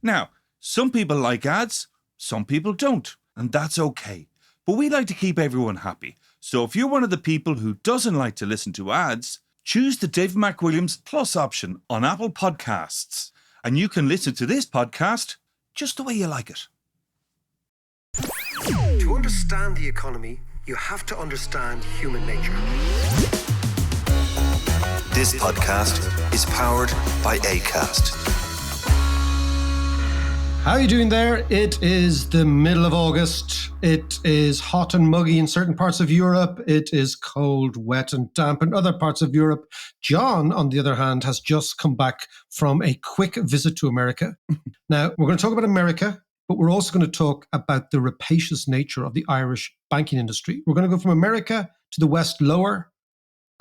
Now, some people like ads, some people don't, and that's okay. But we like to keep everyone happy. So if you're one of the people who doesn't like to listen to ads, choose the David McWilliams Plus option on Apple Podcasts, and you can listen to this podcast just the way you like it. To understand the economy, you have to understand human nature. This podcast is powered by Acast. How are you doing there? It is the middle of August. It is hot and muggy in certain parts of Europe. It is cold, wet and damp in other parts of Europe. John, on the other hand, has just come back from a quick visit to America. Now, we're going to talk about America, but we're also going to talk about the rapacious nature of the Irish banking industry. We're going to go from America to the West Lower,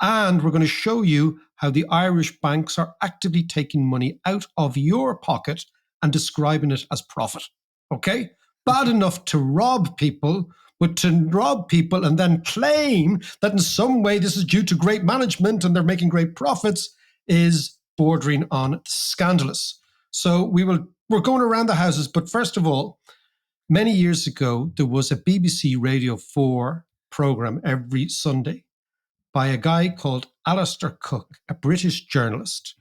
and we're going to show you how the Irish banks are actively taking money out of your pocket and describing it as profit. Okay? Bad enough to rob people, but to rob people and then claim that in some way this is due to great management and they're making great profits is bordering on scandalous. So we're going around the houses, but first of all, many years ago, there was a BBC Radio 4 program every Sunday by a guy called Alistair Cook, a British journalist.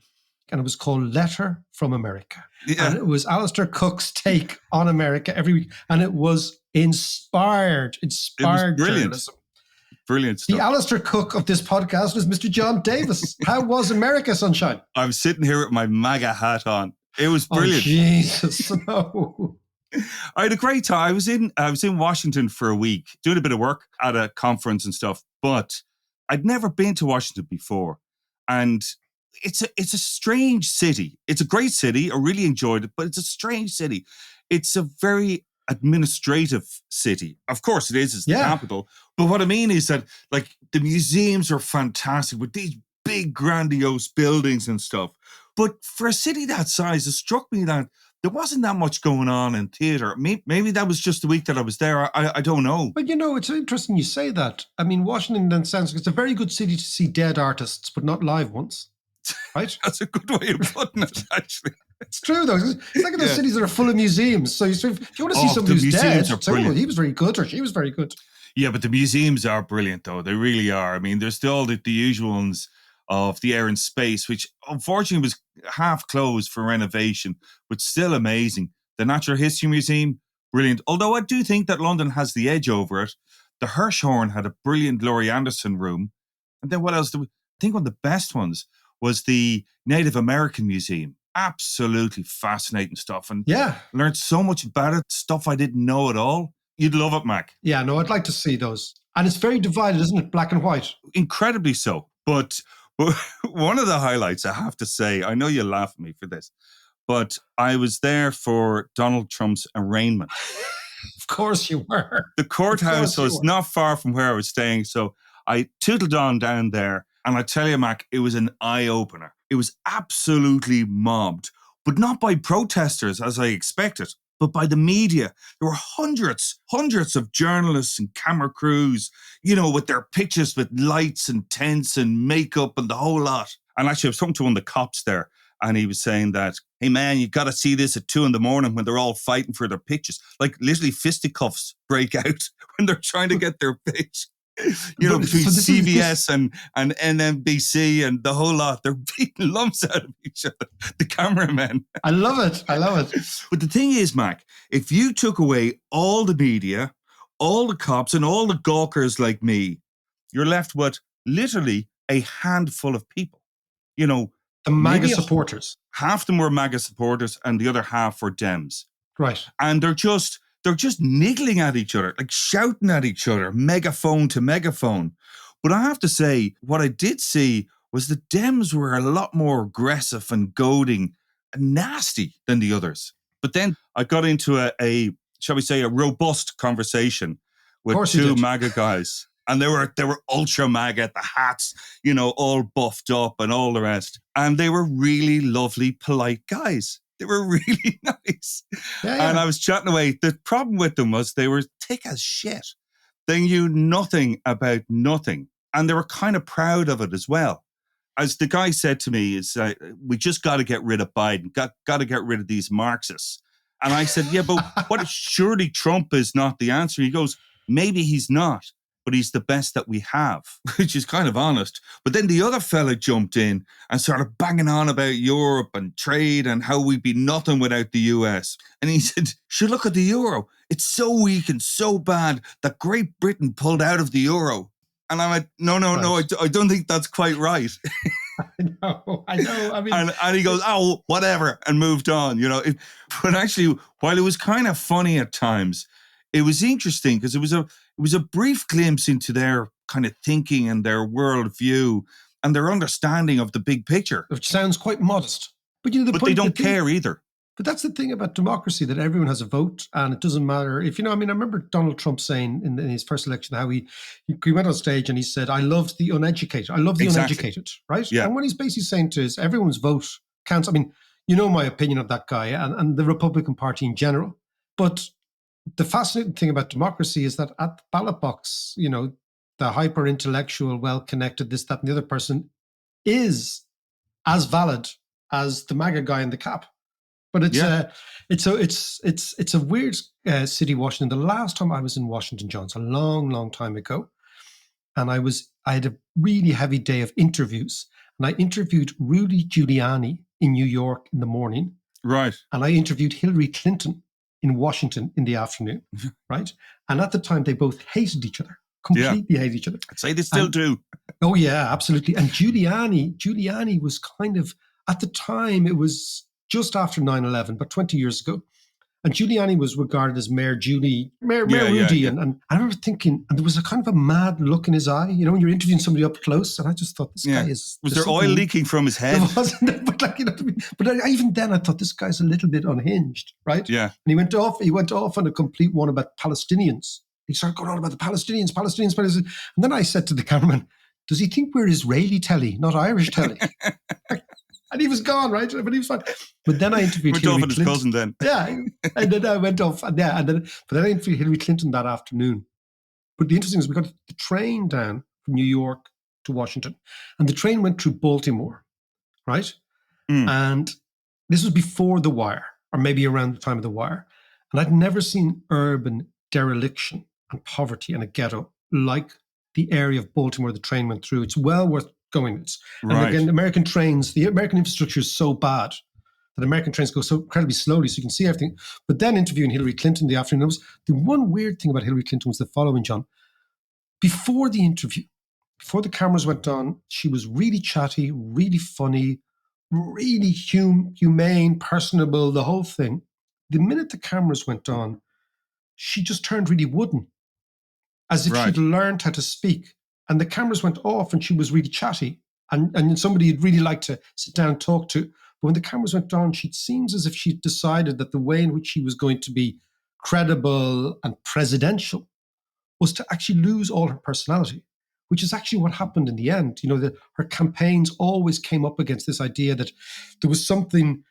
And it was called Letter from America. Yeah. And it was Alistair Cook's take on America every week. And it was inspired it was brilliant. Journalism. Brilliant stuff. The Alistair Cook of this podcast is Mr. John Davis. How was America, sunshine? I'm sitting here with my MAGA hat on. It was brilliant. Oh, Jesus, no. I had a great time. I was in Washington for a week, doing a bit of work at a conference and stuff, but I'd never been to Washington before. And it's a strange city. It's a great city. I really enjoyed it, but it's a strange city. It's a very administrative city. Of course it is. It's the capital. But what I mean is that like the museums are fantastic with these big grandiose buildings and stuff. But for a city that size, it struck me that there wasn't that much going on in theatre. Maybe that was just the week that I was there. I don't know. But it's interesting you say that. I mean, Washington then sounds like it's a very good city to see dead artists, but not live ones. Right? That's a good way of putting it, actually. It's true, though. It's like in those cities that are full of museums. So if you want to see somebody who's dead, say, he was very good or she was very good. Yeah, but the museums are brilliant, though. They really are. I mean, there's still the usual ones of the Air and Space, which unfortunately was half closed for renovation, but still amazing. The Natural History Museum, brilliant. Although I do think that London has the edge over it. The Hirshhorn had a brilliant Laurie Anderson room. And then what else? I think one of the best ones was the Native American Museum. Absolutely fascinating stuff. And learned so much about it, stuff I didn't know at all. You'd love it, Mac. Yeah, no, I'd like to see those. And it's very divided, isn't it? Black and white. Incredibly so. But one of the highlights, I have to say, I know you'll laugh at me for this, but I was there for Donald Trump's arraignment. Of course you were. The courthouse was not far from where I was staying. So I tootled on down there. And I tell you, Mac, it was an eye-opener. It was absolutely mobbed, but not by protesters, as I expected, but by the media. There were hundreds of journalists and camera crews, with their pictures with lights and tents and makeup and the whole lot. And actually, I was talking to one of the cops there, and he was saying that, hey, man, you got to see this at 2 a.m. when they're all fighting for their pictures. Like, literally fisticuffs break out when they're trying to get their pitch. Between CBS and NBC and the whole lot, they're beating lumps out of each other, the cameramen. I love it. But the thing is, Mac, if you took away all the media, all the cops and all the gawkers like me, you're left with literally a handful of people. The MAGA supporters. Half them were MAGA supporters and the other half were Dems. Right. And they're just niggling at each other, like shouting at each other, megaphone to megaphone. But I have to say, what I did see was the Dems were a lot more aggressive and goading and nasty than the others. But then I got into a shall we say, a robust conversation with two MAGA guys. And they were ultra MAGA, the hats, all buffed up and all the rest. And they were really lovely, polite guys. They were really nice. Yeah. And I was chatting away. The problem with them was they were thick as shit. They knew nothing about nothing. And they were kind of proud of it as well. As the guy said to me, we just got to get rid of Biden, got to get rid of these Marxists. And I said, yeah, but surely Trump is not the answer. He goes, maybe he's not, but he's the best that we have, which is kind of honest. But then the other fella jumped in and started banging on about Europe and trade and how we'd be nothing without the US. And he said, sure, look at the euro. It's so weak and so bad that Great Britain pulled out of the euro. And I'm like, no, I don't think that's quite right. I know. I mean, and he goes, oh, whatever, and moved on. But actually, while it was kind of funny at times, it was interesting because it was a brief glimpse into their kind of thinking and their worldview and their understanding of the big picture. Which sounds quite modest, but they don't care either. But that's the thing about democracy, that everyone has a vote, and it doesn't matter if, I remember Donald Trump saying in his first election how he went on stage and he said, I loved the uneducated. I love the uneducated, right? Yeah. And what he's basically saying to is everyone's vote counts. I mean, my opinion of that guy and the Republican Party in general. But the fascinating thing about democracy is that at the ballot box, the hyper-intellectual, well-connected, this, that, and the other person is as valid as the MAGA guy in the cap. But it's a weird city, Washington. The last time I was in Washington, John, it's a long, long time ago, and I had a really heavy day of interviews, and I interviewed Rudy Giuliani in New York in the morning, right, and I interviewed Hillary Clinton in Washington in the afternoon, right, and at the time they both hated each other, completely hated each other. I'd say they still do. Oh yeah, absolutely. And Giuliani was kind of, at the time, it was just after 9/11, but 20 years ago. And Giuliani was regarded as Mayor Rudy. Yeah. And I remember thinking, and there was a kind of a mad look in his eye, when you're interviewing somebody up close. And I just thought, this guy is... Was there oil leaking from his head? There wasn't, but even then I thought, this guy's a little bit unhinged, right? Yeah. And he went off on a complete one about Palestinians. He started going on about the Palestinians. And then I said to the cameraman, does he think we're Israeli telly, not Irish telly? And he was gone, right? But he was fine. But then I interviewed Hillary Clinton. His cousin then. Yeah. And then I went off. But then I interviewed Hillary Clinton that afternoon. But the interesting is we got the train down from New York to Washington. And the train went through Baltimore, right? And this was before The Wire, or maybe around the time of The Wire. And I'd never seen urban dereliction and poverty and a ghetto like the area of Baltimore the train went through. It's well worth going. And again, American trains, the American infrastructure is so bad that American trains go so incredibly slowly, so you can see everything. But then interviewing Hillary Clinton in the afternoon, the one weird thing about Hillary Clinton was the following, John. Before the interview, before the cameras went on, she was really chatty, really funny, really humane, personable, the whole thing. The minute the cameras went on, she just turned really wooden, as if she'd learned how to speak. And the cameras went off and she was really chatty and somebody you'd really like to sit down and talk to. But when the cameras went on, she seems as if she'd decided that the way in which she was going to be credible and presidential was to actually lose all her personality, which is actually what happened in the end. Her campaigns always came up against this idea that there was something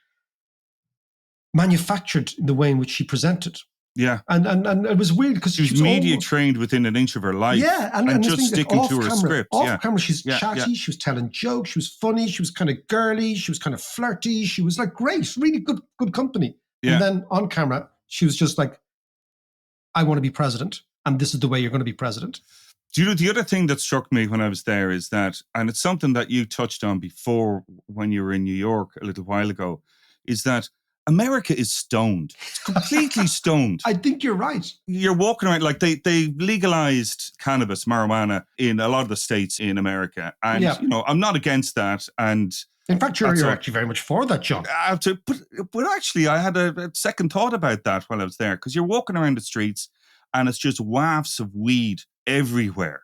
manufactured in the way in which she presented. Yeah. And it was weird because she was media trained within an inch of her life. Yeah. And just sticking to her script. Off camera, she's chatty, she was telling jokes, she was funny, she was kind of girly, she was kind of flirty, she was like great, really good company. Yeah. And then on camera, she was just like, I want to be president, and this is the way you're going to be president. Do the other thing that struck me when I was there is that, and it's something that you touched on before when you were in New York a little while ago, is that America is stoned. It's completely stoned. I think you're right. You're walking around like they legalized cannabis, marijuana in a lot of the states in America. And, I'm not against that. And in fact, you're actually very much for that, John. But actually, I had a second thought about that while I was there, because you're walking around the streets and it's just wafts of weed everywhere.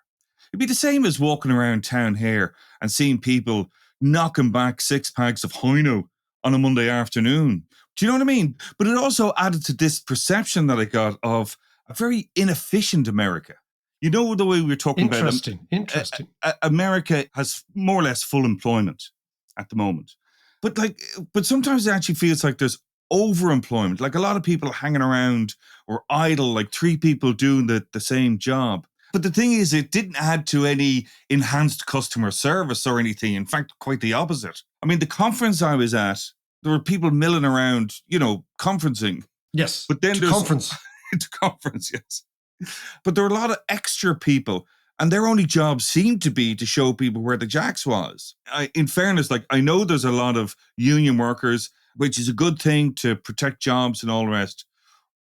It'd be the same as walking around town here and seeing people knocking back 6 packs of Hino on a Monday afternoon. Do you know what I mean? But it also added to this perception that I got of a very inefficient America. The way we were talking about Interesting. America has more or less full employment at the moment. But sometimes it actually feels like there's overemployment. Like a lot of people hanging around or idle, like 3 people doing the same job. But the thing is, it didn't add to any enhanced customer service or anything. In fact, quite the opposite. I mean, the conference I was at, there were people milling around, conferencing. Yes. But then to there's conference. to conference, yes. But there are a lot of extra people, and their only job seemed to be to show people where the jacks was. In fairness, like, I know there's a lot of union workers, which is a good thing to protect jobs and all the rest.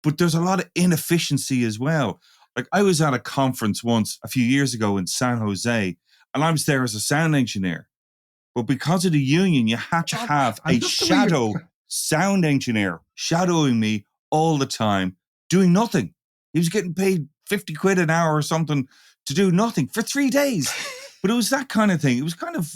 But there's a lot of inefficiency as well. Like, I was at a conference once a few years ago in San Jose, and I was there as a sound engineer. But because of the union, you had to John, have I a love the way shadow sound engineer shadowing me all the time, doing nothing. He was getting paid 50 quid an hour or something to do nothing for 3 days. But it was that kind of thing. It was kind of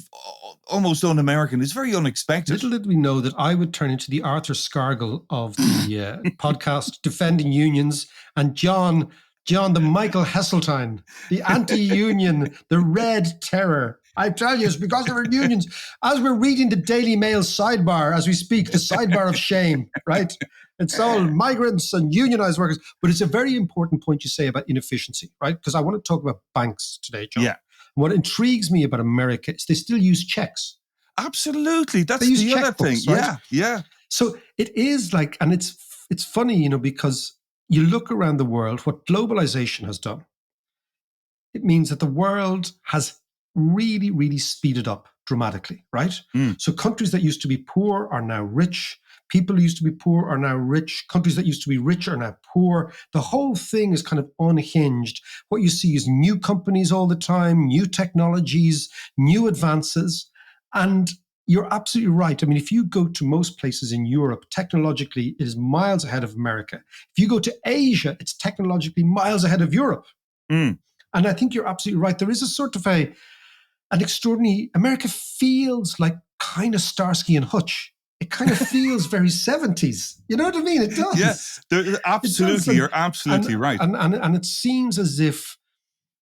almost un-American. It's very unexpected. Little did we know that I would turn into the Arthur Scargill of the podcast defending unions, and John, the Michael Heseltine, the anti-union, the red terror. I tell you, it's because there are unions. As we're reading the Daily Mail sidebar as we speak, the sidebar of shame, right? It's all migrants and unionized workers. But it's a very important point you say about inefficiency, right? Because I want to talk about banks today, John. Yeah. What intrigues me about America is they still use checks. Absolutely. That's They use the other thing. checkbooks, right? Yeah, yeah. So it is like, and it's funny, you know, because you look around the world, what globalization has done, it means that the world has really, really speeded up dramatically, right? So countries that used to be poor are now rich. People who used to be poor are now rich. Countries that used to be rich are now poor. The whole thing is kind of unhinged. What you see is new companies all the time, new technologies, new advances. And you're absolutely right. I mean, if you go to most places in Europe, technologically, it is miles ahead of America. If you go to Asia, it's technologically miles ahead of Europe. And I think you're absolutely right. There is a sort of an extraordinary, America feels like kind of Starsky and Hutch. It kind of feels very 70s. You know what I mean? It does. Yes, absolutely. You're absolutely right. And it seems as if,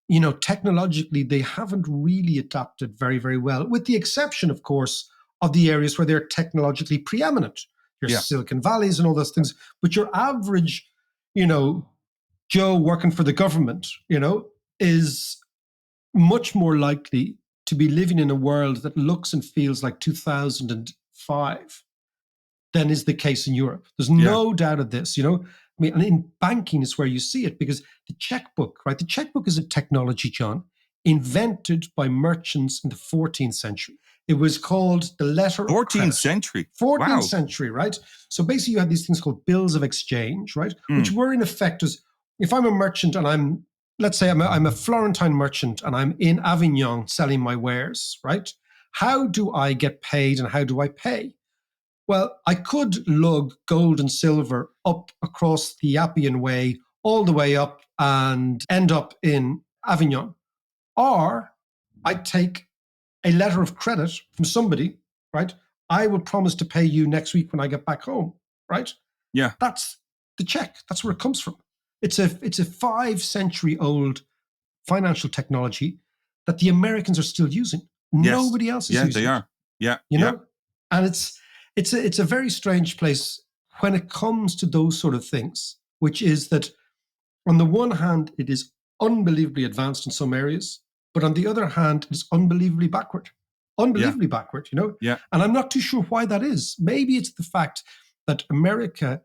you know, technologically, they haven't really adapted very, very well, with the exception, of course, of the areas where they're technologically preeminent. Your Silicon Valleys and all those things. But your average, you know, Joe working for the government, you know, is much more likely to be living in a world that looks and feels like 2005 than is the case in Europe. There's no doubt of this, you know. I mean, and in banking is where you see it, because the checkbook, right? The checkbook is a technology, John, invented by merchants in the 14th century. It was called the letter of 14th credit. century. 14th century, right? So basically you had these things called bills of exchange, right? Which were in effect as, if I'm a merchant and let's say I'm a Florentine merchant and I'm in Avignon selling my wares, right? How do I get paid and how do I pay? Well, I could lug gold and silver up across the Appian Way, all the way up and end up in Avignon. Or I take a letter of credit from somebody, right? I will promise to pay you next week when I get back home, right? Yeah. That's the check. That's where it comes from. It's a 5-century-old financial technology that the Americans are still using. Yes. Nobody else is using. Yeah, they are. Yeah. You know? And it's a very strange place when it comes to those sort of things, which is that on the one hand, it is unbelievably advanced in some areas, but on the other hand, it's unbelievably backward. Backward, you know? Yeah. And I'm not too sure why that is. Maybe it's the fact that America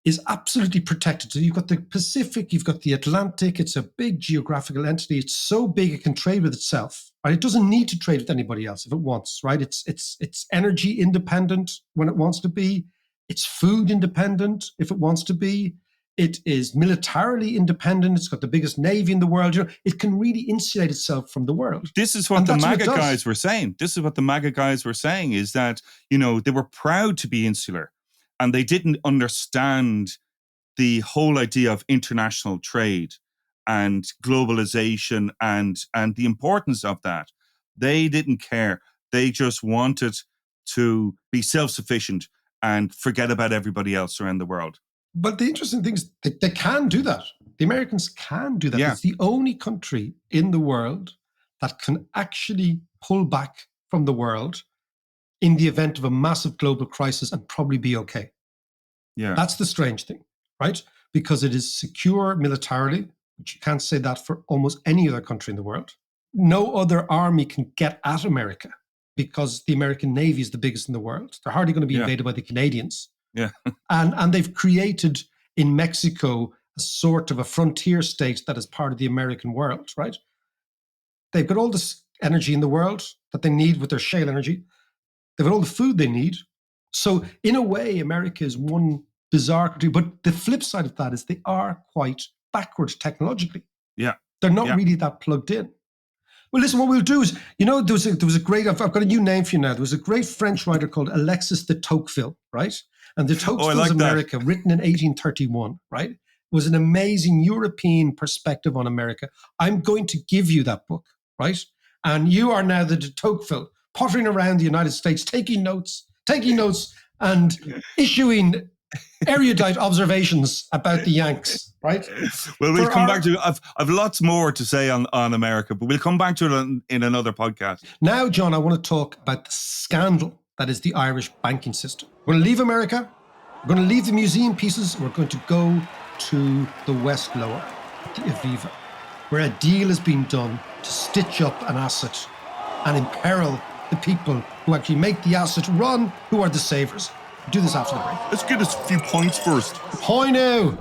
is absolutely protected. So you've got the Pacific, you've got the Atlantic. It's a big geographical entity. It's so big it can trade with itself. Right? It doesn't need to trade with anybody else if it wants. Right? It's energy independent when it wants to be. It's food independent if it wants to be. It is militarily independent. It's got the biggest navy in the world. You know, it can really insulate itself from the world. This is what the MAGA guys were saying. This is what the MAGA guys were saying, is that, you know, they were proud to be insular. And they didn't understand the whole idea of international trade and globalization and the importance of that. They didn't care. They just wanted to be self-sufficient and forget about everybody else around the world. But the interesting thing is they can do that. The Americans can do that. Yeah. It's the only country in the world that can actually pull back from the world in the event of a massive global crisis and probably be okay. Yeah. That's the strange thing, right? Because it is secure militarily, but you can't say that for almost any other country in the world. No other army can get at America because the American Navy is the biggest in the world. They're hardly going to be invaded by the Canadians. Yeah. And they've created in Mexico a sort of a frontier state that is part of the American world, right? They've got all this energy in the world that they need with their shale energy. They've got all the food they need. So in a way, America is one bizarre country. But the flip side of that is they are quite backward technologically. Yeah. They're not really that plugged in. Well, listen, what we'll do is, there was a great, I've got a new name for you now. There was a great French writer called Alexis de Tocqueville, right? And de Tocqueville's America, written in 1831, right? Was an amazing European perspective on America. I'm going to give you that book, right? And you are now the de Tocqueville, pottering around the United States, taking notes and issuing erudite observations about the Yanks, right? Well, we'll come back to it. I've lots more to say on America, but we'll come back to it in another podcast. Now, John, I want to talk about the scandal that is the Irish banking system. We're going to leave America. We're going to leave the museum pieces. We're going to go to the West Lower, the Aviva, where a deal has been done to stitch up an asset and imperil the people who actually make the asset run, who are the savers. Do this after the break. Let's get us a few points first. Point now.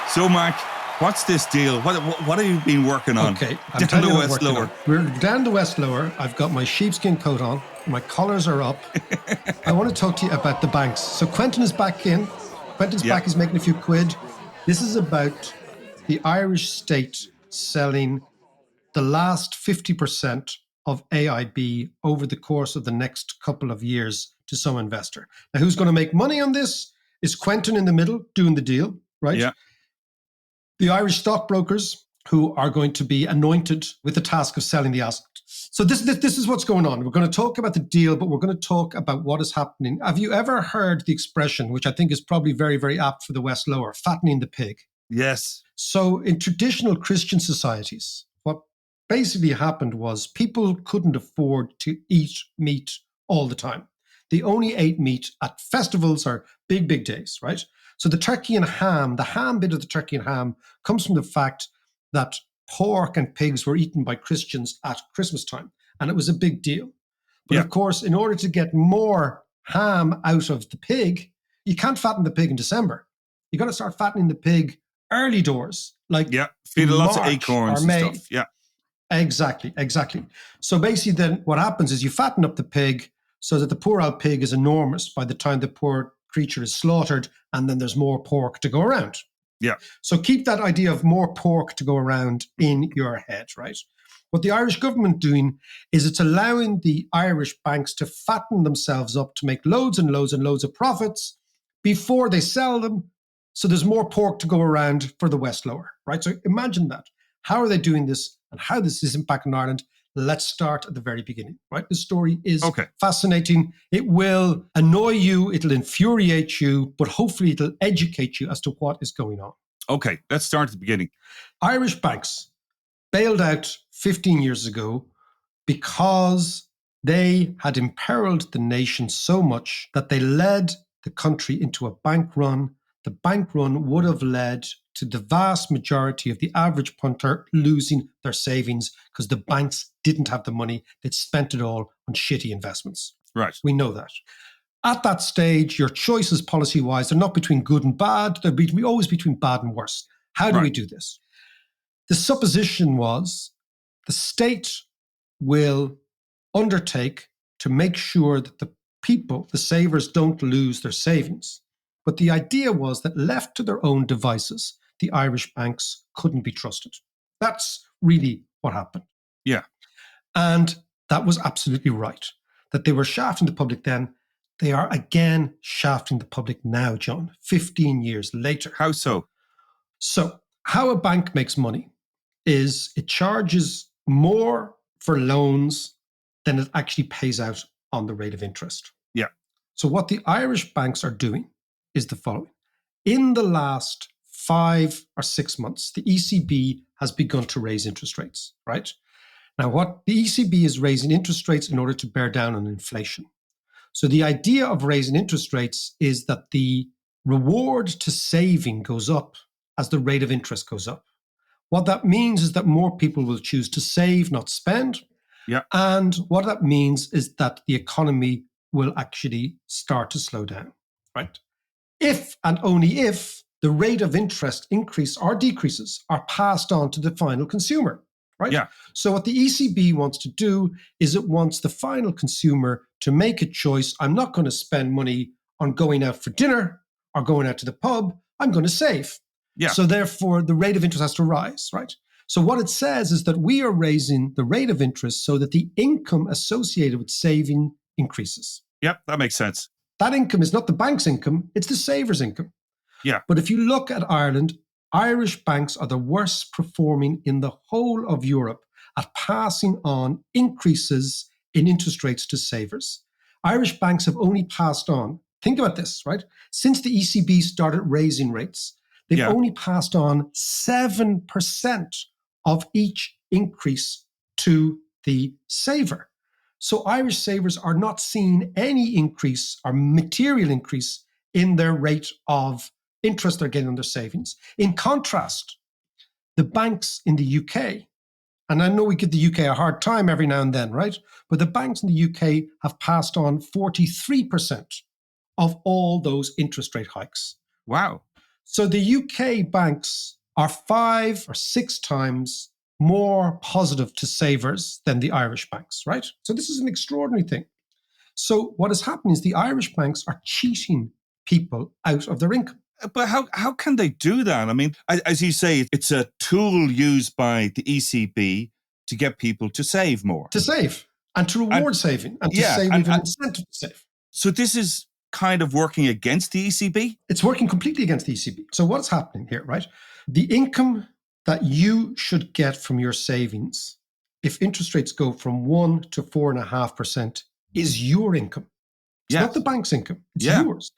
So, Mark, what's this deal? What have you been working on? Okay, down the West Lower. We're down the West Lower. I've got my sheepskin coat on. My collars are up. I want to talk to you about the banks. So Quentin is back in. Quentin's back. He's making a few quid. This is about the Irish state selling the last 50% of AIB over the course of the next couple of years to some investor. Now, who's going to make money on this? Is Quentin in the middle doing the deal, right? Yeah. The Irish stockbrokers who are going to be anointed with the task of selling the asset. So this is what's going on. We're going to talk about the deal, but we're going to talk about what is happening. Have you ever heard the expression, which I think is probably very, very apt for the West Lower, fattening the pig? Yes. So in traditional Christian societies, what basically happened was people couldn't afford to eat meat all the time. They only ate meat at festivals or big, big days, right? So the turkey and ham, the ham bit of the turkey and ham comes from the fact that pork and pigs were eaten by Christians at Christmas time. And it was a big deal. But of course, in order to get more ham out of the pig, you can't fatten the pig in December. You got to start fattening the pig early doors, like feed lots March of acorns and stuff. Yeah, exactly. So basically, then what happens is you fatten up the pig so that the poor old pig is enormous by the time the poor creature is slaughtered, and then there's more pork to go around. Yeah. So keep that idea of more pork to go around in your head, right? What the Irish government doing is it's allowing the Irish banks to fatten themselves up to make loads and loads and loads of profits before they sell them. So there's more pork to go around for the West Lower, right? So imagine that. How are they doing this and how this is impacting Ireland? Let's start at the very beginning, right? The story is fascinating. It will annoy you. It'll infuriate you, but hopefully it'll educate you as to what is going on. Okay, let's start at the beginning. Irish banks bailed out 15 years ago because they had imperiled the nation so much that they led the country into a bank run. The bank run would have led to the vast majority of the average punter losing their savings because the banks didn't have the money. They'd spent it all on shitty investments. Right. We know that. At that stage, your choices policy-wise are not between good and bad. They're always between bad and worse. How do we do this? The supposition was the state will undertake to make sure that the people, the savers, don't lose their savings. But the idea was that left to their own devices, the Irish banks couldn't be trusted. That's really what happened. Yeah. And that was absolutely right. That they were shafting the public then. They are again shafting the public now, John, 15 years later. How so? So how a bank makes money is it charges more for loans than it actually pays out on the rate of interest. Yeah. So what the Irish banks are doing is the following. In the last 5 or 6 months, the ECB has begun to raise interest rates, right? Now, what the ECB is raising interest rates in order to bear down on inflation. So the idea of raising interest rates is that the reward to saving goes up as the rate of interest goes up. What that means is that more people will choose to save, not spend. Yeah. And what that means is that the economy will actually start to slow down, right? If and only if the rate of interest increase or decreases are passed on to the final consumer, right? Yeah. So what the ECB wants to do is it wants the final consumer to make a choice. I'm not going to spend money on going out for dinner or going out to the pub. I'm going to save. Yeah. So therefore, the rate of interest has to rise, right? So what it says is that we are raising the rate of interest so that the income associated with saving increases. Yep, that makes sense. That income is not the bank's income, it's the saver's income. Yeah. But if you look at Ireland, Irish banks are the worst performing in the whole of Europe at passing on increases in interest rates to savers. Irish banks have only passed on, think about this, right? Since the ECB started raising rates, they've only passed on 7% of each increase to the saver. So Irish savers are not seeing any increase or material increase in their rate of interest they're getting on their savings. In contrast, the banks in the UK, and I know we give the UK a hard time every now and then, right? But the banks in the UK have passed on 43% of all those interest rate hikes. Wow. So the UK banks are 5 or 6 times more positive to savers than the Irish banks, right? So this is an extraordinary thing. So what is happening is the Irish banks are cheating people out of their income. But how can they do that? I mean, as you say, it's a tool used by the ECB to get people to save more. To save and to reward saving and to save even incentive to save. So this is kind of working against the ECB? It's working completely against the ECB. So what's happening here, right? The income that you should get from your savings, if interest rates go from 1 to 4.5%, is your income. It's not the bank's income. It's yours.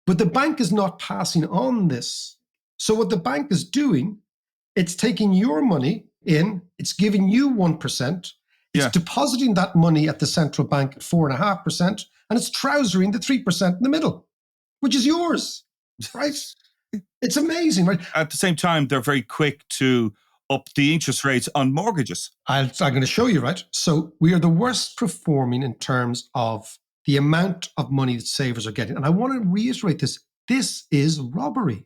But the bank is not passing on this. So what the bank is doing, it's taking your money in, it's giving you 1%, it's depositing that money at the central bank at 4.5%, and it's trousering the 3% in the middle, which is yours, right? It's amazing, right? At the same time, they're very quick to up the interest rates on mortgages. I'm going to show you, right? So we are the worst performing in terms of the amount of money that savers are getting. And I want to reiterate this. This is robbery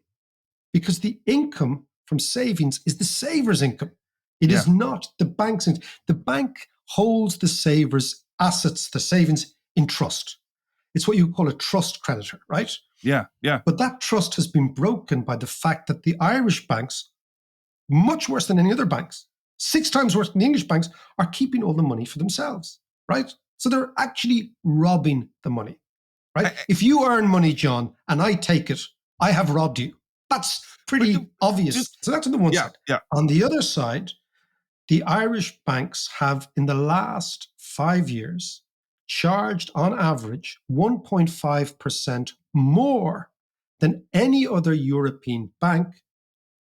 because the income from savings is the saver's income. It is not the bank's income. The bank holds the saver's assets, the savings, in trust. It's what you call a trust creditor, right? Yeah. But that trust has been broken by the fact that the Irish banks, much worse than any other banks, 6 times worse than the English banks, are keeping all the money for themselves, right? So they're actually robbing the money, right? If you earn money, John, and I take it, I have robbed you. That's pretty obvious. So that's on the one side. Yeah. On the other side, the Irish banks have, in the last 5 years, charged on average 1.5% more than any other European bank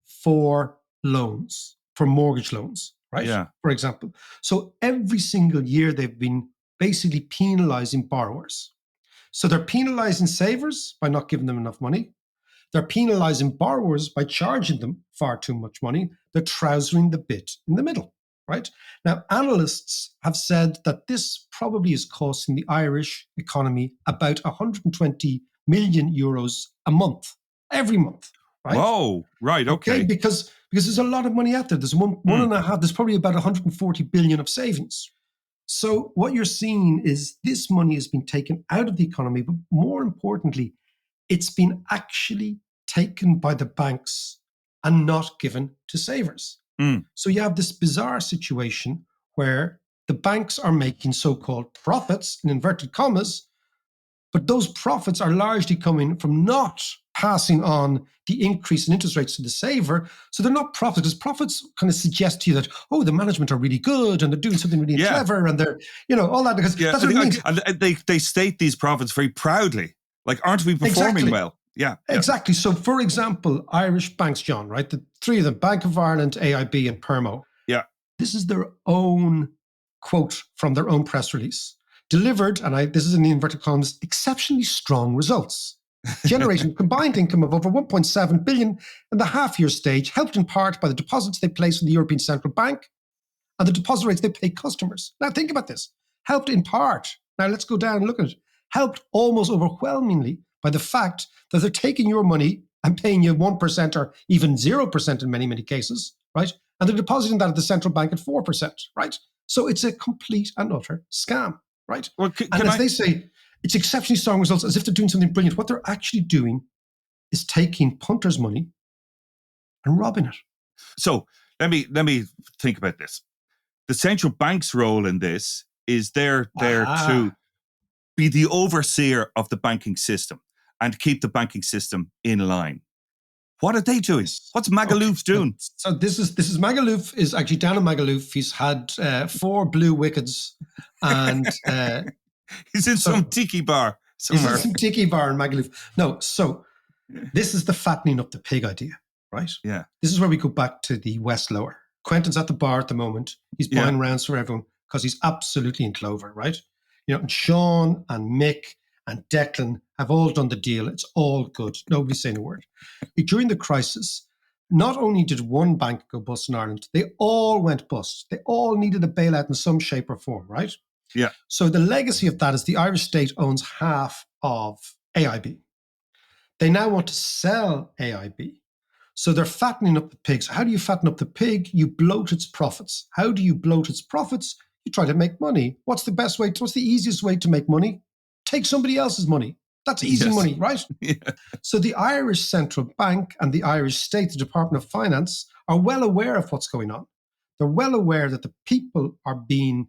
for loans, for mortgage loans, right? Yeah. For example. So every single year they've been basically penalizing borrowers. So they're penalizing savers by not giving them enough money. They're penalizing borrowers by charging them far too much money. They're trousering the bit in the middle, right? Now, analysts have said that this probably is costing the Irish economy about 120 million euros a month, every month, right? Whoa, right, okay. Because there's a lot of money out there. There's one and a half, there's probably about 140 billion of savings. So what you're seeing is this money has been taken out of the economy, but more importantly, it's been actually taken by the banks and not given to savers. So you have this bizarre situation where the banks are making so-called profits, in inverted commas, but those profits are largely coming from not passing on the increase in interest rates to the saver. So they're not profits, because profits kind of suggest to you that, oh, the management are really good and they're doing something really clever and they're, all that, because that's what it means. And they state these profits very proudly. Like, aren't we performing well? Yeah. Exactly. So, for example, Irish banks, John, right? The 3 of them, Bank of Ireland, AIB and Permo. Yeah. This is their own quote from their own press release. Delivered, and this is in the inverted commas, exceptionally strong results. generating a combined income of over 1.7 billion in the half-year stage, helped in part by the deposits they placed in the European Central Bank and the deposit rates they pay customers. Now think about this. Helped in part. Now let's go down and look at it. Helped almost overwhelmingly by the fact that they're taking your money and paying you 1% or even 0% in many, many cases, right? And they're depositing that at the central bank at 4%, right? So it's a complete and utter scam, right? Well, They say, it's exceptionally strong results as if they're doing something brilliant. What they're actually doing is taking punters' money and robbing it. So let me think about this. The central bank's role in this is there to be the overseer of the banking system and keep the banking system in line. What are they doing? What's Magaluf doing? So this is Magaluf is actually down in Magaluf. He's had 4 blue wickets, and he's in some tiki bar somewhere. He's in some tiki bar in Magaluf. No, so this is the fattening up the pig idea, right? Yeah. This is where we go back to the West Lower. Quentin's at the bar at the moment. He's buying rounds for everyone because he's absolutely in clover, right? And Sean and Mick and Declan have all done the deal. It's all good. Nobody's saying a word. During the crisis, not only did one bank go bust in Ireland, they all went bust. They all needed a bailout in some shape or form, right? Yeah. So the legacy of that is the Irish state owns half of AIB. They now want to sell AIB. So they're fattening up the pigs. How do you fatten up the pig? You bloat its profits. How do you bloat its profits? You try to make money. What's the easiest way to make money? Take somebody else's money. That's easy money, right? Yeah. So the Irish Central Bank and the Irish State, the Department of Finance, are well aware of what's going on. They're well aware that the people are being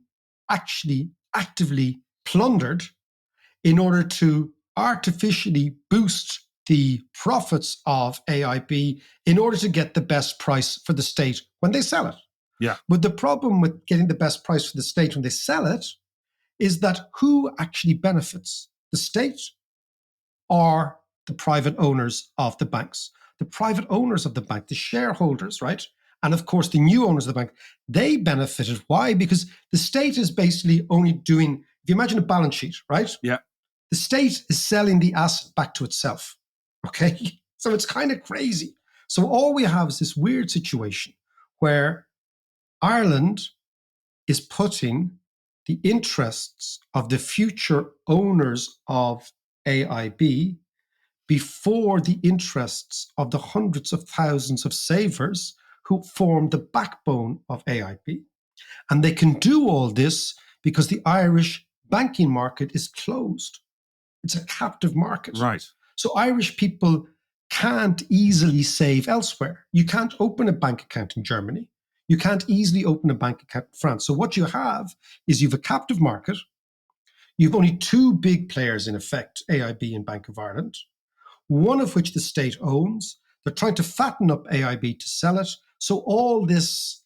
actually actively plundered in order to artificially boost the profits of AIB in order to get the best price for the state when they sell it. Yeah. But the problem with getting the best price for the state when they sell it is that who actually benefits? The state or the private owners of the banks? The private owners of the bank, the shareholders, right? And of course, the new owners of the bank, they benefited. Why? Because the state is basically only doing, if you imagine a balance sheet, right? Yeah. The state is selling the asset back to itself. Okay. So it's kind of crazy. So all we have is this weird situation where Ireland is putting the interests of the future owners of AIB before the interests of the hundreds of thousands of savers who form the backbone of AIB. And they can do all this because the Irish banking market is closed. It's a captive market. Right. So Irish people can't easily save elsewhere. You can't open a bank account in Germany. You can't easily open a bank account in France. So what you have is you have a captive market. You've only 2 big players in effect, AIB and Bank of Ireland, one of which the state owns. They're trying to fatten up AIB to sell it. So all this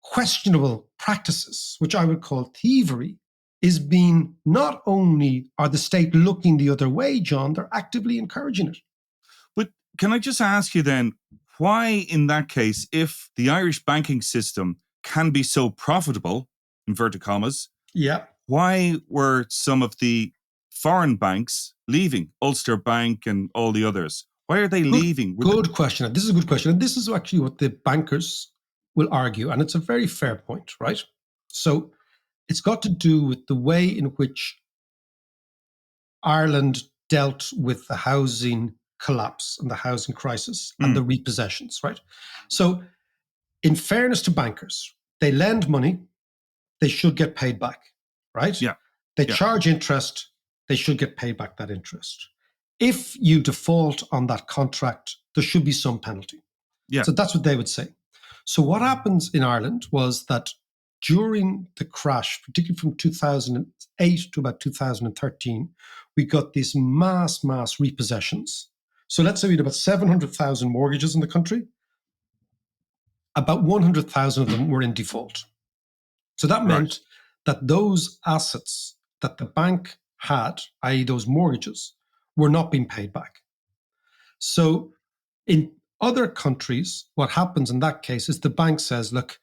questionable practices, which I would call thievery, is being, not only are the state looking the other way, John, they're actively encouraging it. But can I just ask you then, why in that case, if the Irish banking system can be so profitable, inverted commas, why were some of the foreign banks leaving, Ulster Bank and all the others? Why are they leaving? Good question. This is a good question. And this is actually what the bankers will argue. And it's a very fair point, right? So it's got to do with the way in which Ireland dealt with the housing collapse and the housing crisis and the repossessions, right? So in fairness to bankers, they lend money, they should get paid back, right? Yeah. They charge interest, they should get paid back that interest. If you default on that contract, there should be some penalty. Yeah. So that's what they would say. So what happens in Ireland was that during the crash, particularly from 2008 to about 2013, we got these mass repossessions. So let's say we had about 700,000 mortgages in the country. About 100,000 of them were in default. So that meant that those assets that the bank had, i.e. those mortgages, were not being paid back. So in other countries, what happens in that case is the bank says, look,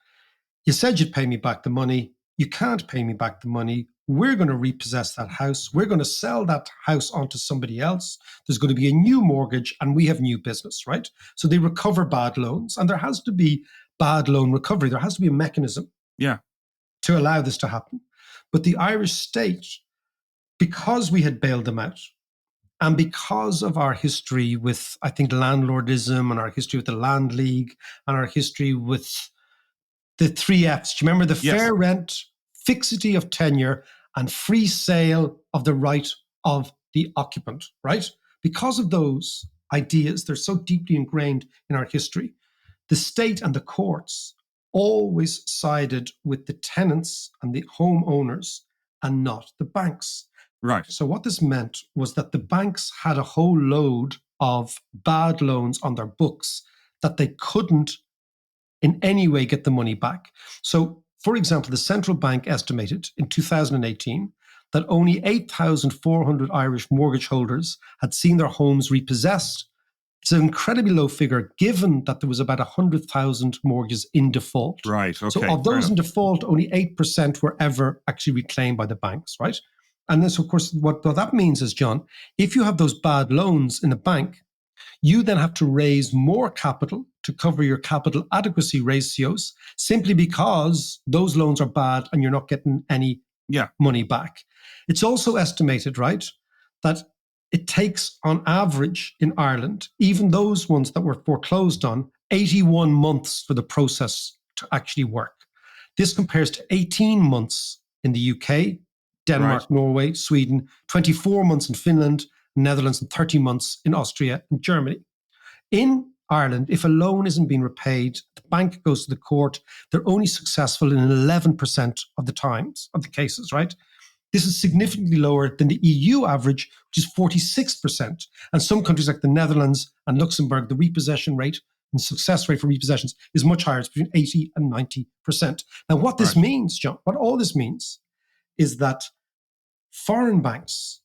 you said you'd pay me back the money. You can't pay me back the money. we're going to repossess that house. We're going to sell that house onto somebody else. There's going to be a new mortgage and we have new business, right? So they recover bad loans, and there has to be bad loan recovery. There has to be a mechanism to allow this to happen. But the Irish state, because we had bailed them out, and because of our history with, I think, landlordism, and our history with the Land League, and our history with the 3 Fs. Do you remember the fair rent, fixity of tenure, and free sale of the right of the occupant, right? Because of those ideas, they're so deeply ingrained in our history. The state and the courts always sided with the tenants and the homeowners and not the banks. Right. So what this meant was that the banks had a whole load of bad loans on their books that they couldn't in any way get the money back. So, for example, the central bank estimated in 2018 that only 8,400 Irish mortgage holders had seen their homes repossessed. It's an incredibly low figure, given that there was about 100,000 mortgages in default. Right, okay. So of those in default, only 8% were ever actually reclaimed by the banks, right? And this, of course, what that means is, John, if you have those bad loans in a bank, you then have to raise more capital to cover your capital adequacy ratios, simply because those loans are bad and you're not getting any money back. It's also estimated, right, that it takes on average in Ireland, even those ones that were foreclosed on, 81 months for the process to actually work. This compares to 18 months in the UK, Denmark, Norway, Sweden, 24 months in Finland, Netherlands, and 30 months in Austria and Germany. In Ireland, if a loan isn't being repaid, the bank goes to the court, they're only successful in 11% of the times, of the cases, right? This is significantly lower than the EU average, which is 46%. And some countries like the Netherlands and Luxembourg, the repossession rate and success rate for repossessions is much higher. It's between 80 and 90%. Now, what this means, John, what all this means is that foreign banks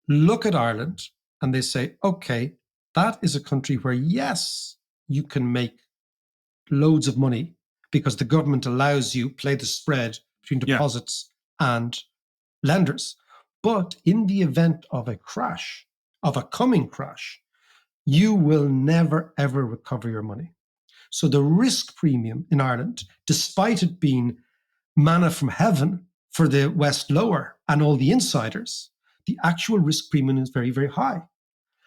look at Ireland and they say, okay, that is a country where, yes, you can make loads of money because the government allows you play the spread between deposits and lenders. But in the event of a crash, of a coming crash, you will never, ever recover your money. So the risk premium in Ireland, despite it being manna from heaven for the West Lower and all the insiders, the actual risk premium is very, very high.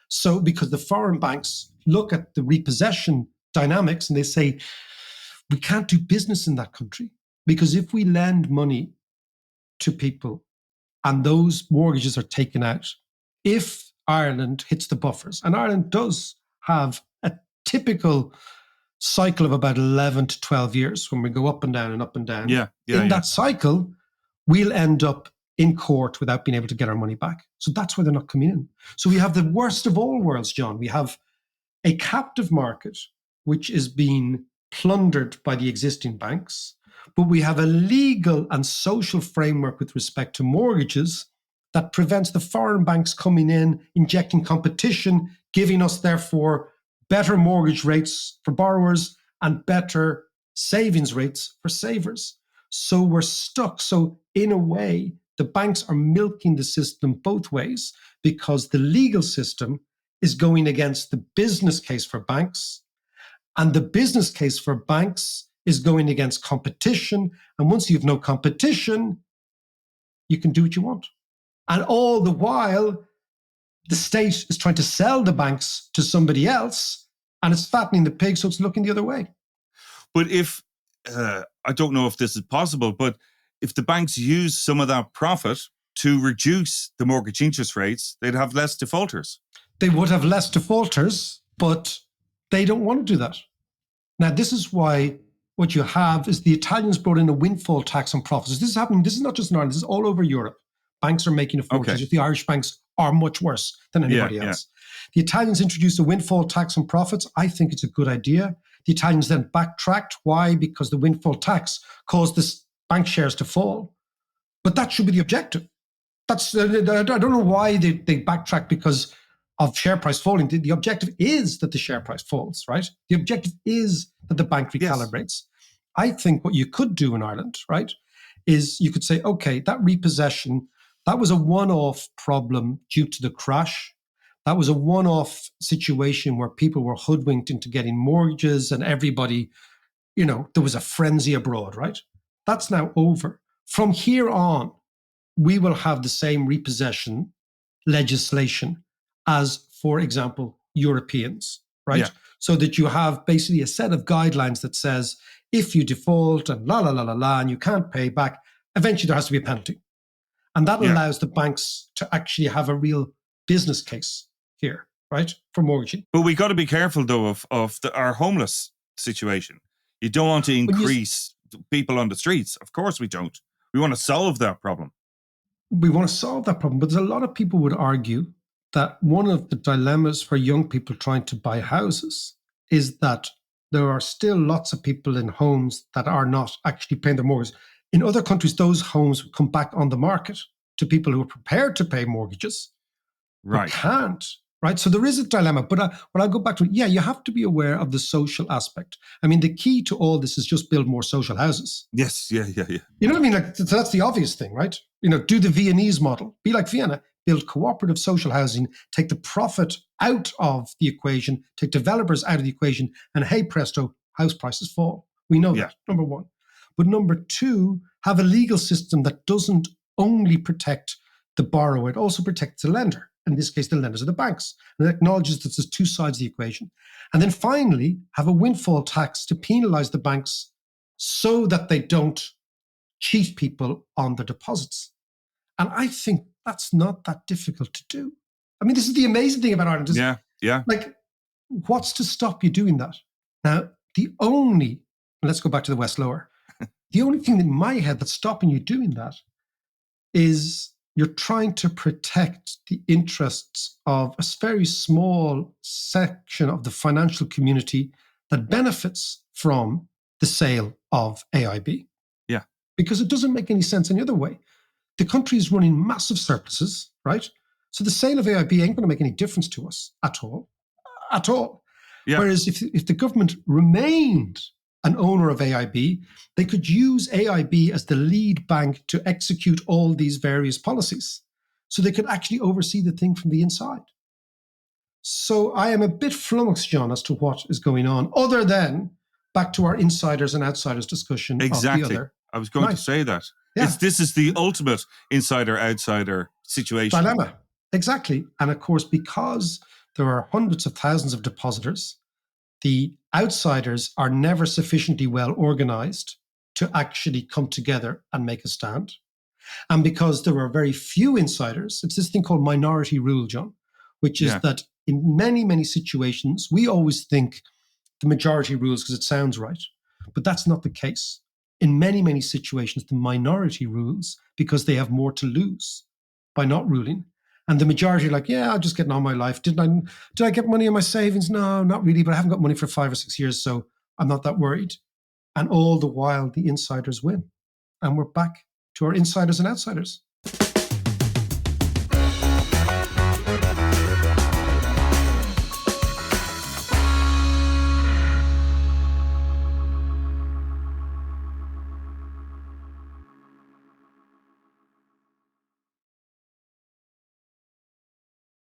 So because the foreign banks look at the repossession dynamics and they say, we can't do business in that country, because if we lend money to people and those mortgages are taken out, if Ireland hits the buffers, and Ireland does have a typical cycle of about 11 to 12 years when we go up and down and up and down. In that cycle, we'll end up in court without being able to get our money back. So that's why they're not coming in. So we have the worst of all worlds, John. We have a captive market, which is being plundered by the existing banks, but we have a legal and social framework with respect to mortgages that prevents the foreign banks coming in, injecting competition, giving us, therefore, better mortgage rates for borrowers and better savings rates for savers. So we're stuck. So in a way, the banks are milking the system both ways, because the legal system is going against the business case for banks, and the business case for banks is going against competition. And once you have no competition, you can do what you want. And all the while, the state is trying to sell the banks to somebody else, and it's fattening the pig, so it's looking the other way. But if, I don't know if this is possible, but if the banks use some of that profit to reduce the mortgage interest rates, they'd have less defaulters. They would have less defaulters, but they don't want to do that. Now, this is why what you have is the Italians brought in a windfall tax on profits. This is happening. This is not just in Ireland. This is all over Europe. Banks are making a fortune. Okay. The Irish banks are much worse than anybody else. The Italians introduced a windfall tax on profits. I think it's a good idea. The Italians then backtracked. Why? Because the windfall tax caused this bank shares to fall. But that should be the objective. That's I don't know why they backtrack because of share price falling. The objective is that the share price falls, right? The objective is that the bank recalibrates. Yes. I think what you could do in Ireland, right, is you could say, okay, that repossession, that was a one-off problem due to the crash. That was a one-off situation where people were hoodwinked into getting mortgages and everybody, there was a frenzy abroad, right? That's now over. From here on, we will have the same repossession legislation as, for example, Europeans, right? Yeah. So that you have basically a set of guidelines that says if you default and and you can't pay back, eventually there has to be a penalty. And that allows the banks to actually have a real business case here, right, for mortgaging. But we got to be careful, though, of our homeless situation. You don't want to increase people on the streets. Of course we don't. We want to solve that problem. We want to solve that problem. But there's a lot of people would argue that one of the dilemmas for young people trying to buy houses is that there are still lots of people in homes that are not actually paying their mortgage. In other countries, those homes come back on the market to people who are prepared to pay mortgages, right? But can't. Right. So there is a dilemma. But when I go back to it, you have to be aware of the social aspect. I mean, the key to all this is just build more social houses. Yes. Yeah. You know what I mean? So that's the obvious thing, right? Do the Viennese model. Be like Vienna. Build cooperative social housing. Take the profit out of the equation. Take developers out of the equation. And hey, presto, house prices fall. We know that, number one. But number two, have a legal system that doesn't only protect the borrower, it also protects the lender. In this case, the lenders are the banks. And it acknowledges that there's two sides of the equation. And then finally, have a windfall tax to penalize the banks so that they don't cheat people on their deposits. And I think that's not that difficult to do. I mean, this is the amazing thing about Ireland. Yeah. Like, what's to stop you doing that? Now, let's go back to the West Lower. The only thing in my head that's stopping you doing that is you're trying to protect the interests of a very small section of the financial community that benefits from the sale of AIB. Yeah. Because it doesn't make any sense any other way. The country is running massive surpluses, right? So the sale of AIB ain't going to make any difference to us at all. At all. Yeah. Whereas if the government remained an owner of AIB, they could use AIB as the lead bank to execute all these various policies. So they could actually oversee the thing from the inside. So I am a bit flummoxed, John, as to what is going on, other than back to our insiders and outsiders discussion. Exactly. Of the other. I was going to say that. Yeah. This is the ultimate insider-outsider situation. Dilemma. Exactly. And of course, because there are hundreds of thousands of depositors, the outsiders are never sufficiently well organized to actually come together and make a stand. And because there are very few insiders, it's this thing called minority rule, John, which is that in many, many situations, we always think the majority rules because it sounds right. But that's not the case. In many, many situations, the minority rules because they have more to lose by not ruling. And the majority are like, yeah, I'm just getting on my life. Did I get money in my savings? No, not really, but I haven't got money for 5 or 6 years, so I'm not that worried. And all the while, the insiders win. And we're back to our insiders and outsiders.